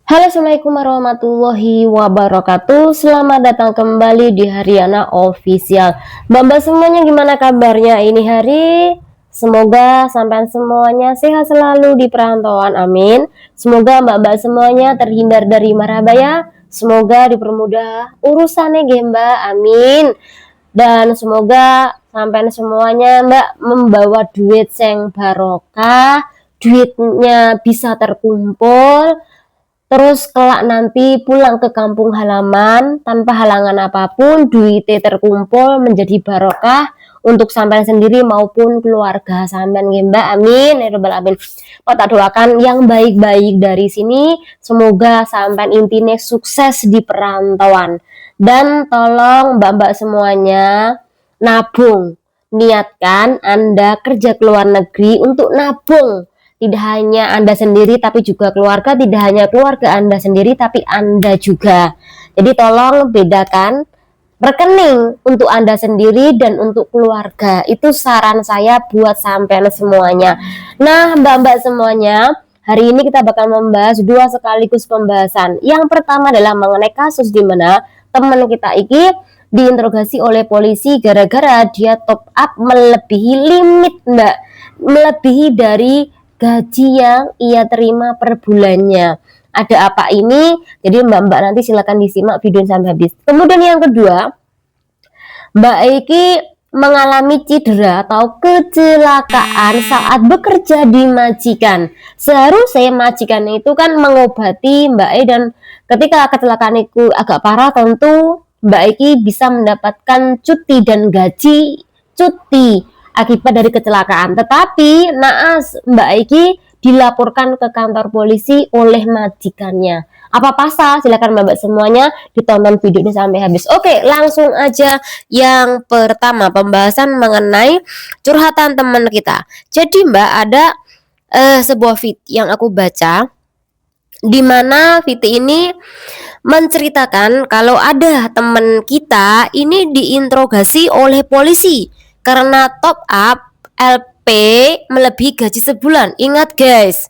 Halo, assalamualaikum warahmatullahi wabarakatuh. Selamat datang kembali di Haryana Official. Mbak-mbak semuanya, gimana kabarnya ini hari? Semoga sampai semuanya sehat selalu di perantauan, amin. Semoga mbak-mbak semuanya terhindar dari mara bahaya. Semoga dipermudah urusannya, mbak, amin. Dan semoga sampai semuanya mbak membawa duit yang barokah, duitnya bisa terkumpul. Terus kelak nanti pulang ke kampung halaman tanpa halangan apapun, duitnya terkumpul menjadi barokah untuk sampean sendiri maupun keluarga sampean, Mbak. Amin ya rabbal alamin. Kok tak doakan yang baik-baik dari sini, semoga sampean intinya sukses di perantauan. Dan tolong Mbak-mbak semuanya nabung. Niatkan Anda kerja ke luar negeri untuk nabung, tidak hanya Anda sendiri tapi juga keluarga, tidak hanya keluarga Anda sendiri tapi Anda juga. Jadi tolong bedakan rekening untuk Anda sendiri dan untuk keluarga. Itu saran saya buat sampean semuanya. Nah, mbak-mbak semuanya, hari ini kita bakal membahas dua sekaligus pembahasan. Yang pertama adalah mengenai kasus di mana teman kita iki diinterogasi oleh polisi gara-gara dia top up melebihi limit, Mbak. Melebihi dari gaji yang ia terima per bulannya. Ada apa ini? Jadi mbak-mbak nanti silakan disimak video sampai habis. Kemudian yang kedua, Mbak Eki mengalami cedera atau kecelakaan saat bekerja di majikan. Seharusnya majikan itu kan mengobati Mbak E, dan ketika kecelakaan itu agak parah tentu Mbak Eki bisa mendapatkan cuti dan gaji cuti akibat dari kecelakaan. Tetapi naas Mbak Eki dilaporkan ke kantor polisi oleh majikannya. Apa pasal? Silakan Mbak semuanya ditonton video ini sampai habis. Oke, langsung aja yang pertama, pembahasan mengenai curhatan teman kita. Jadi Mbak, ada sebuah feed yang aku baca, di mana feed ini menceritakan kalau ada teman kita ini diinterogasi oleh polisi karena top up LP melebihi gaji sebulan. Ingat guys,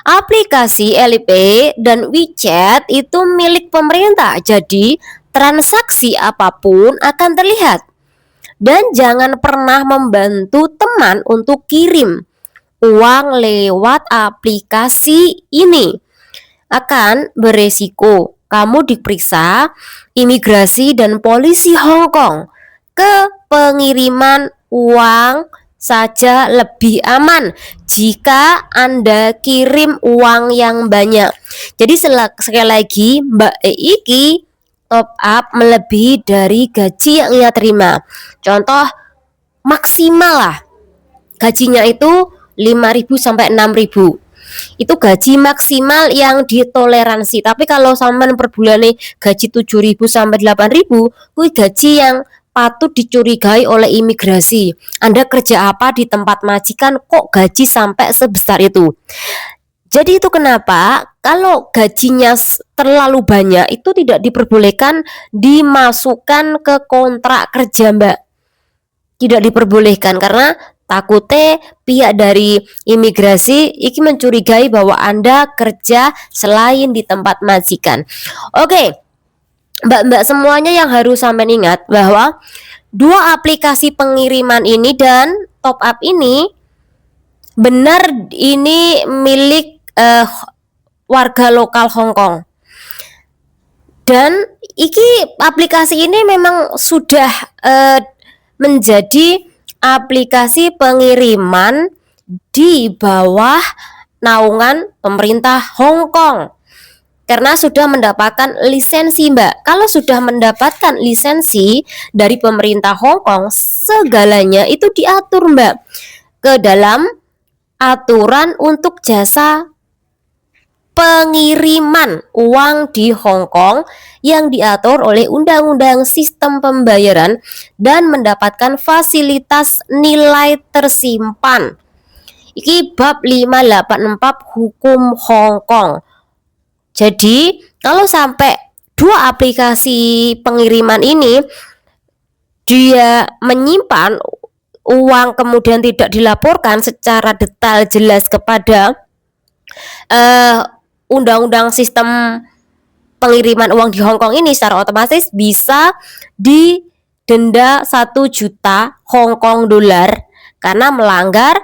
aplikasi LP dan WeChat itu milik pemerintah, jadi transaksi apapun akan terlihat. Dan jangan pernah membantu teman untuk kirim uang lewat aplikasi ini, akan beresiko kamu diperiksa imigrasi dan polisi Hong Kong. Ke pengiriman uang saja lebih aman jika Anda kirim uang yang banyak. Jadi sekali lagi, Mbak Iki top up melebihi dari gaji yang ia terima. Contoh maksimal lah, gajinya itu 5.000 sampai 6.000. Itu gaji maksimal yang ditoleransi. Tapi kalau sampean per bulan nih gaji 7.000 sampai 8.000, kuwi gaji yang patut dicurigai oleh imigrasi. Anda kerja apa di tempat majikan kok gaji sampai sebesar itu? Jadi itu kenapa kalau gajinya terlalu banyak itu tidak diperbolehkan dimasukkan ke kontrak kerja, Mbak. Tidak diperbolehkan karena takutnya pihak dari imigrasi iki mencurigai bahwa Anda kerja selain di tempat majikan. Oke, mbak-mbak semuanya yang harus sampai ingat bahwa dua aplikasi pengiriman ini dan top up ini benar ini milik warga lokal Hong Kong. Dan iki aplikasi ini memang sudah menjadi aplikasi pengiriman di bawah naungan pemerintah Hong Kong karena sudah mendapatkan lisensi, Mbak. Kalau sudah mendapatkan lisensi dari pemerintah Hong Kong, segalanya itu diatur, Mbak, ke dalam aturan untuk jasa pengiriman uang di Hong Kong yang diatur oleh Undang-Undang Sistem Pembayaran dan mendapatkan fasilitas nilai tersimpan. Iki bab 584 hukum Hong Kong. Jadi kalau sampai dua aplikasi pengiriman ini dia menyimpan uang kemudian tidak dilaporkan secara detail jelas kepada undang-undang sistem pengiriman uang di Hong Kong ini secara otomatis bisa didenda 1 juta Hong Kong dolar karena melanggar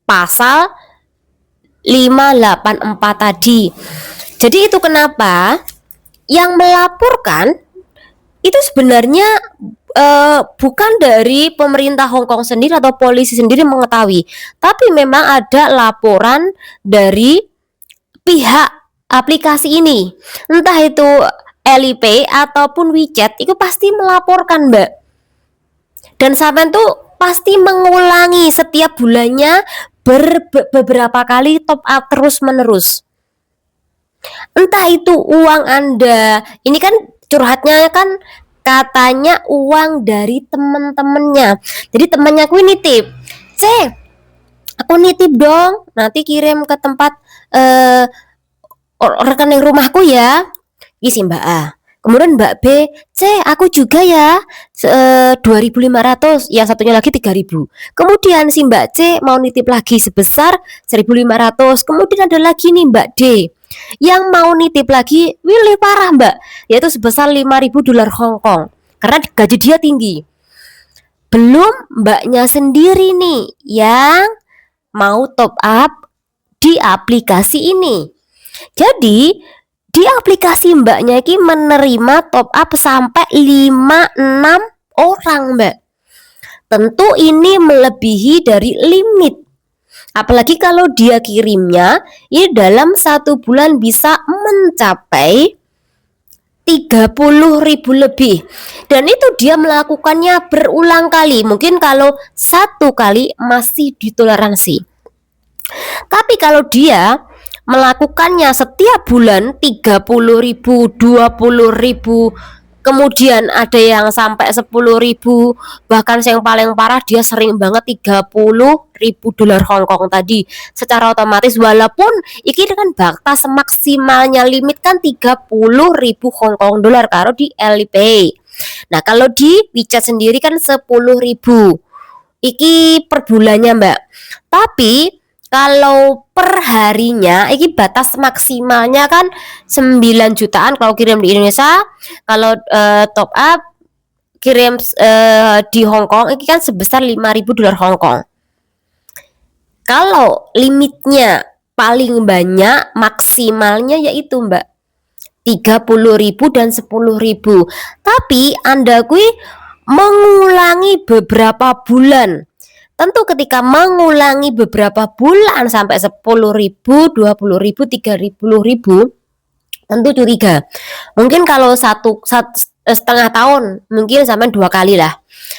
pasal 584 tadi. Jadi itu kenapa yang melaporkan itu sebenarnya bukan dari pemerintah Hong Kong sendiri atau polisi sendiri mengetahui, tapi memang ada laporan dari pihak aplikasi ini, entah itu Alipay ataupun WeChat, itu pasti melaporkan, Mbak. Dan sampean tuh pasti mengulangi setiap bulannya beberapa kali top up terus menerus. Entah itu uang Anda, ini kan curhatnya kan katanya uang dari temen-temennya. Jadi temennya aku nitip, aku nitip dong, nanti kirim ke tempat rekening rumahku ya. Isi Mbak A. Kemudian Mbak B, aku juga ya 2.500, yang satunya lagi 3.000. Kemudian si Mbak C mau nitip lagi sebesar 1.500. Kemudian ada lagi nih Mbak D yang mau nitip lagi, wilih parah Mbak, yaitu sebesar 5.000 dolar Hong Kong karena gaji dia tinggi. Belum mbaknya sendiri nih yang mau top up di aplikasi ini. Jadi di aplikasi mbaknya ini menerima top up sampai 5-6 orang Mbak. Tentu ini melebihi dari limit. Apalagi kalau dia kirimnya ini dalam 1 bulan bisa mencapai 30.000 lebih. Dan itu dia melakukannya berulang kali. Mungkin kalau 1 kali masih ditoleransi. Tapi kalau dia melakukannya setiap bulan 30.000, 20.000, kemudian ada yang sampai 10.000, bahkan yang paling parah dia sering banget 30.000 dolar Hong Kong tadi. Secara otomatis walaupun ini kan batas maksimalnya limit kan 30.000 Hong Kong dolar karo di Alipay. Nah kalau di WeChat sendiri kan 10.000 iki per bulannya Mbak. Tapi kalau per harinya ini batas maksimalnya kan 9 jutaan kalau kirim di Indonesia. Kalau top up kirim di Hong Kong ini kan sebesar 5.000 dolar Hong Kong. Kalau limitnya paling banyak maksimalnya yaitu Mbak 30.000 dan 10.000. Tapi Anda mengulangi beberapa bulan. Tentu ketika mengulangi beberapa bulan sampai 10.000, 20.000, 30.000, tentu curiga. Mungkin kalau setengah tahun mungkin sampai 2 kali lah,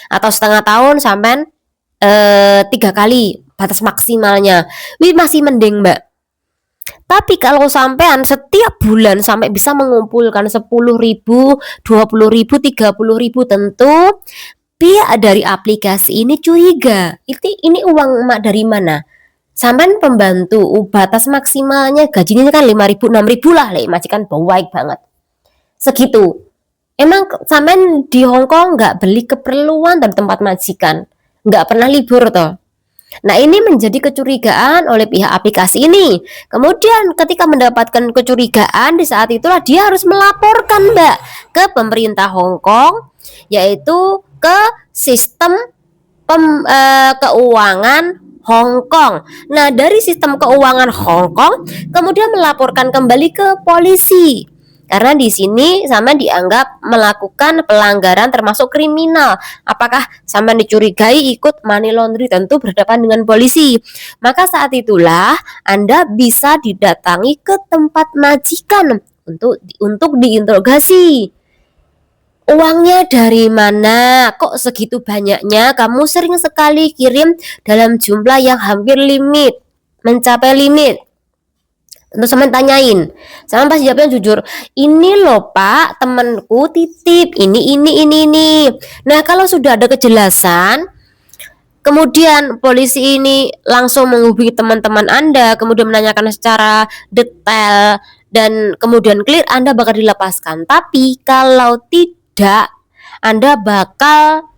atau setengah tahun sampai 3 kali batas maksimalnya. Wih masih mending Mbak. Tapi kalau sampean setiap bulan sampai bisa mengumpulkan 10.000, 20.000, 30.000, tentu pihak dari aplikasi ini curiga. Ini uang emak dari mana? Sampean pembantu, batas maksimalnya gajinya kan 5.000, 6.000 lah, majikan baik banget. Segitu. Emang sampean di Hong Kong nggak beli keperluan dari tempat majikan? Nggak pernah libur toh? Nah ini menjadi kecurigaan oleh pihak aplikasi ini. Kemudian ketika mendapatkan kecurigaan, di saat itulah dia harus melaporkan Mbak ke pemerintah Hong Kong, yaitu ke sistem keuangan Hong Kong. Nah dari sistem keuangan Hong Kong kemudian melaporkan kembali ke polisi. Karena di sini sama dianggap melakukan pelanggaran termasuk kriminal. Apakah sama dicurigai ikut money laundry? Tentu berhadapan dengan polisi. Maka saat itulah Anda bisa didatangi ke tempat majikan untuk diinterogasi. Uangnya dari mana? Kok segitu banyaknya? Kamu sering sekali kirim dalam jumlah yang hampir limit, mencapai limit. Terus sama tanyain, sama pas jawabnya jujur, ini loh Pak, temanku titip, ini. Nah kalau sudah ada kejelasan, kemudian polisi ini langsung menghubungi teman-teman Anda, kemudian menanyakan secara detail, dan kemudian clear, Anda bakal dilepaskan. Tapi kalau tidak, Anda bakal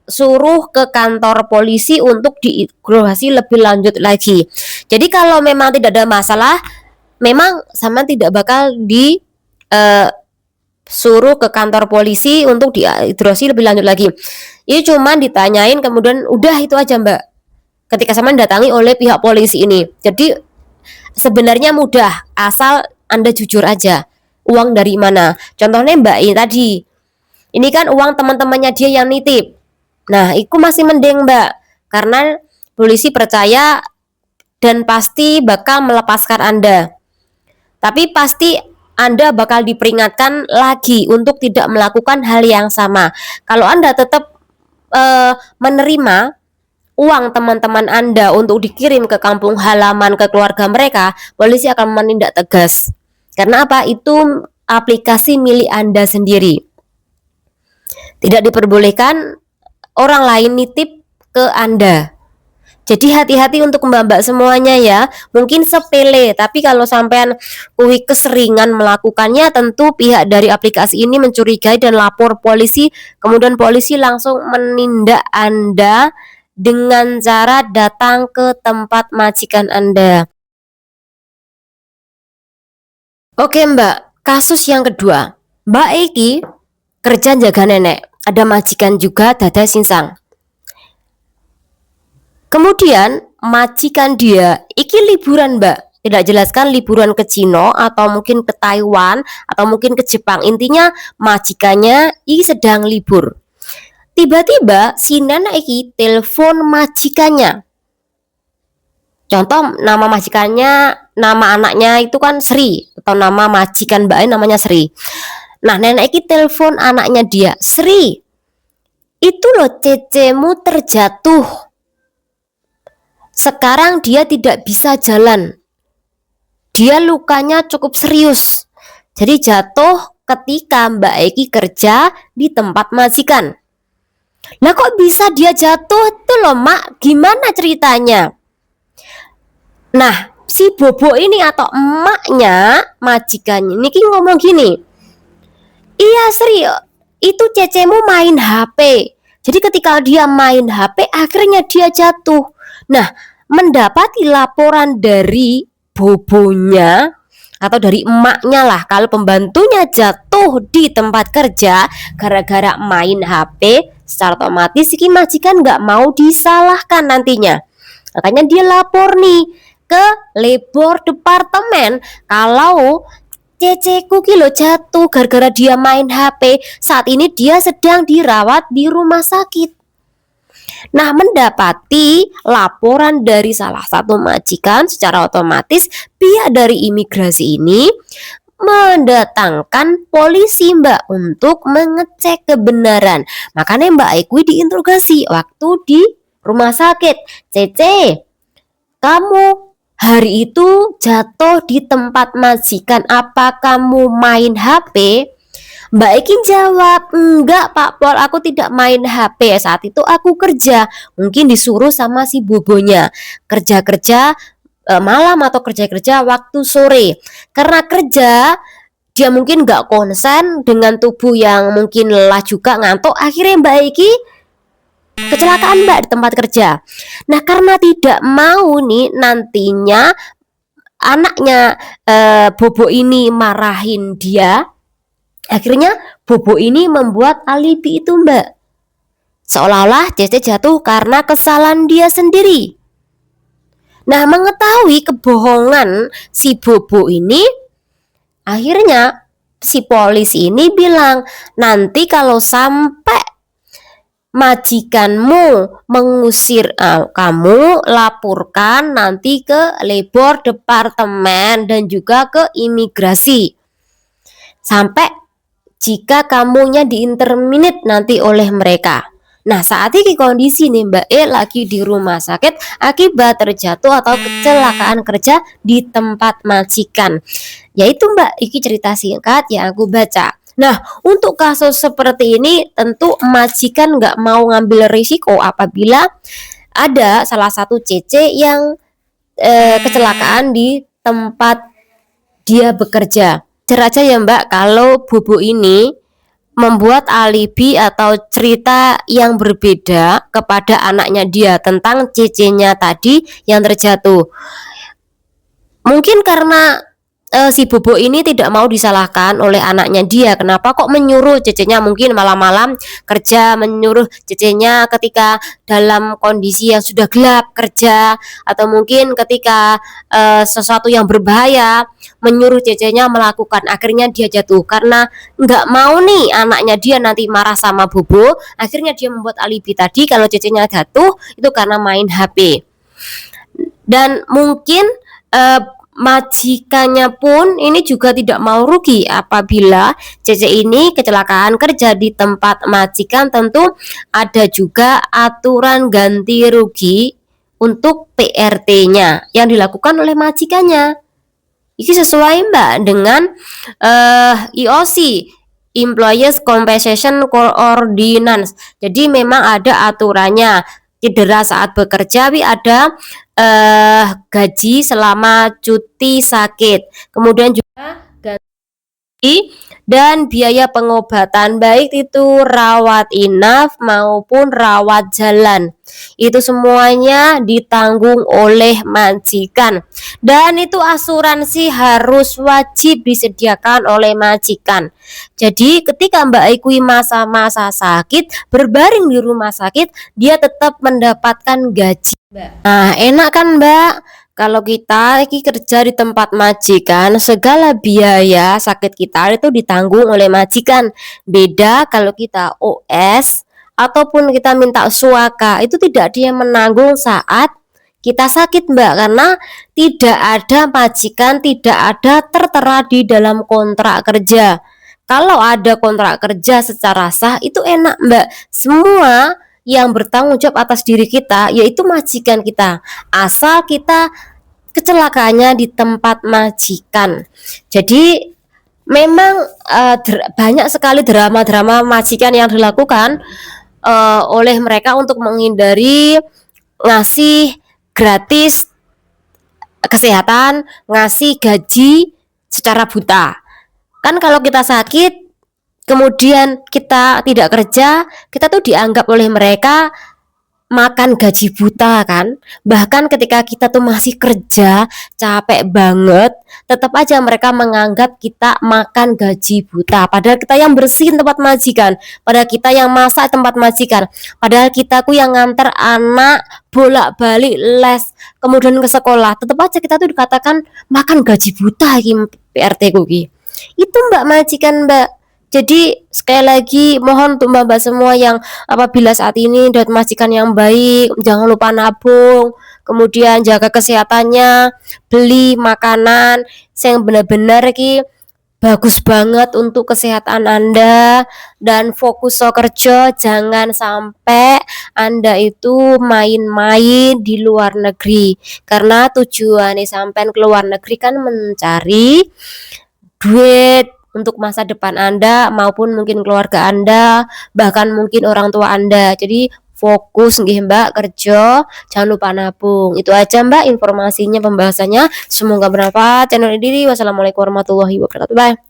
suruh ke kantor polisi untuk diinterogasi lebih lanjut lagi. Jadi kalau memang tidak ada masalah, memang sama tidak bakal suruh ke kantor polisi untuk diadresi lebih lanjut lagi. Ini cuma ditanyain kemudian udah itu aja Mbak. Ketika sama datangi oleh pihak polisi ini. Jadi sebenarnya mudah asal Anda jujur aja. Uang dari mana? Contohnya Mbak ini tadi. Ini kan uang teman-temannya dia yang nitip. Nah, itu masih mending Mbak. Karena polisi percaya dan pasti bakal melepaskan Anda. Tapi pasti Anda bakal diperingatkan lagi untuk tidak melakukan hal yang sama. Kalau Anda tetap menerima uang teman-teman Anda untuk dikirim ke kampung halaman ke keluarga mereka, polisi akan menindak tegas. Karena apa? Itu aplikasi milik Anda sendiri. Tidak diperbolehkan orang lain nitip ke Anda. Jadi hati-hati untuk mbak-mbak semuanya ya. Mungkin sepele, tapi kalau sampean keseringan melakukannya, tentu pihak dari aplikasi ini mencurigai dan lapor polisi. Kemudian polisi langsung menindak Anda dengan cara datang ke tempat majikan Anda. Oke Mbak, kasus yang kedua. Mbak Eki kerja jaga nenek. Ada majikan juga dada sinsang. Kemudian majikan dia iki liburan Mbak, tidak jelaskan liburan ke Cina atau mungkin ke Taiwan atau mungkin ke Jepang. Intinya majikannya iki sedang libur. Tiba-tiba si nenek iki telepon majikannya. Contoh nama majikannya, nama anaknya itu kan Sri atau nama majikan Mbak namanya Sri. Nah nenek iki telepon anaknya dia, Sri, itu loh cecemu terjatuh. Sekarang dia tidak bisa jalan. Dia lukanya cukup serius. Jadi jatuh ketika Mbak Eki kerja di tempat majikan. Nah kok bisa dia jatuh tuh loh Mak? Gimana ceritanya? Nah si Bobo ini atau emaknya majikannya ini ngomong gini. Iya Sri, itu cecemu main HP. Jadi ketika dia main HP akhirnya dia jatuh. Nah, mendapati laporan dari bobonya atau dari emaknya lah, kalau pembantunya jatuh di tempat kerja gara-gara main HP, secara otomatis si majikan nggak mau disalahkan nantinya. Makanya dia lapor nih ke labor departemen kalau ceceku kilo jatuh gara-gara dia main HP. Saat ini dia sedang dirawat di rumah sakit. Nah, mendapati laporan dari salah satu majikan, secara otomatis pihak dari imigrasi ini mendatangkan polisi Mbak untuk mengecek kebenaran. Makanya Mbak Ekwi diinterogasi waktu di rumah sakit. Cece, kamu hari itu jatuh di tempat majikan, apa kamu main HP? Mbak Eki jawab, enggak Pak Pol, aku tidak main HP. Saat itu aku kerja, mungkin disuruh sama si bobonya kerja-kerja malam atau kerja-kerja waktu sore. Karena kerja, dia mungkin enggak konsen dengan tubuh yang mungkin lelah juga, ngantuk. Akhirnya Mbak Eki kecelakaan Mbak di tempat kerja. Nah karena tidak mau nih nantinya anaknya Bobo ini marahin dia, akhirnya Bobo ini membuat alibi itu Mbak. Seolah-olah Cece jatuh karena kesalahan dia sendiri. Nah mengetahui kebohongan si Bobo ini, akhirnya si polisi ini bilang, nanti kalau sampai majikanmu mengusir kamu, laporkan nanti ke labor departemen dan juga ke imigrasi. Sampai jika kamunya diinterminate nanti oleh mereka. Nah saat ini kondisi nih Mbak E lagi di rumah sakit akibat terjatuh atau kecelakaan kerja di tempat majikan. Yaitu Mbak, iki cerita singkat yang aku baca. Nah untuk kasus seperti ini tentu majikan nggak mau ngambil risiko apabila ada salah satu Cece yang kecelakaan di tempat dia bekerja. Wajar aja ya Mbak kalau Bobo ini membuat alibi atau cerita yang berbeda kepada anaknya dia tentang cecenya tadi yang terjatuh. Mungkin karena si Bobo ini tidak mau disalahkan oleh anaknya dia. Kenapa kok menyuruh cecenya mungkin malam-malam kerja, menyuruh cecenya ketika dalam kondisi yang sudah gelap kerja, atau mungkin ketika sesuatu yang berbahaya menyuruh cecenya melakukan. Akhirnya dia jatuh karena nggak mau nih anaknya dia nanti marah sama Bobo. Akhirnya dia membuat alibi tadi kalau cecenya jatuh itu karena main HP. Dan mungkin majikannya pun ini juga tidak mau rugi apabila Cece ini kecelakaan kerja di tempat majikan. Tentu ada juga aturan ganti rugi untuk PRT-nya yang dilakukan oleh majikannya. Ini sesuai Mbak dengan IOC, Employees Compensation Ordinance. Jadi memang ada aturannya. Cedera saat bekerja ada gaji selama cuti sakit, kemudian juga gaji dan biaya pengobatan, baik itu rawat inap maupun rawat jalan, itu semuanya ditanggung oleh majikan. Dan itu asuransi harus wajib disediakan oleh majikan. Jadi ketika Mbak Ikui masa-masa sakit berbaring di rumah sakit, dia tetap mendapatkan gaji. Nah, enak kan Mbak? Kalau kita kerja di tempat majikan, segala biaya sakit kita itu ditanggung oleh majikan. Beda kalau kita OS ataupun kita minta suaka, itu tidak dia menanggung saat kita sakit Mbak, karena tidak ada majikan, tidak ada tertera di dalam kontrak kerja. Kalau ada kontrak kerja secara sah itu enak Mbak. Semua yang bertanggung jawab atas diri kita yaitu majikan kita, asal kita kecelakaannya di tempat majikan. Jadi memang banyak sekali drama-drama majikan yang dilakukan oleh mereka untuk menghindari ngasih gratis kesehatan, ngasih gaji secara buta. Kan kalau kita sakit kemudian kita tidak kerja, kita tuh dianggap oleh mereka makan gaji buta kan. Bahkan ketika kita tuh masih kerja capek banget, tetap aja mereka menganggap kita makan gaji buta. Padahal kita yang bersihin tempat majikan, padahal kita yang masak tempat majikan, padahal kita ku yang nganter anak bolak-balik les kemudian ke sekolah, tetap aja kita tuh dikatakan makan gaji buta PRT ku ki. Itu Mbak majikan Mbak. Jadi sekali lagi mohon untuk mbak-mbak semua yang apabila saat ini dapat majikan yang baik, jangan lupa nabung, kemudian jaga kesehatannya, beli makanan yang benar-benar ki bagus banget untuk kesehatan Anda, dan fokus so kerja, jangan sampai Anda itu main-main di luar negeri, karena tujuannya sampai ke luar negeri kan mencari duit untuk masa depan Anda maupun mungkin keluarga Anda, bahkan mungkin orang tua Anda. Jadi fokus nggih Mbak kerja, jangan lupa nabung. Itu aja Mbak informasinya, pembahasannya. Semoga bermanfaat channel ini. Wassalamualaikum warahmatullahi wabarakatuh. Bye.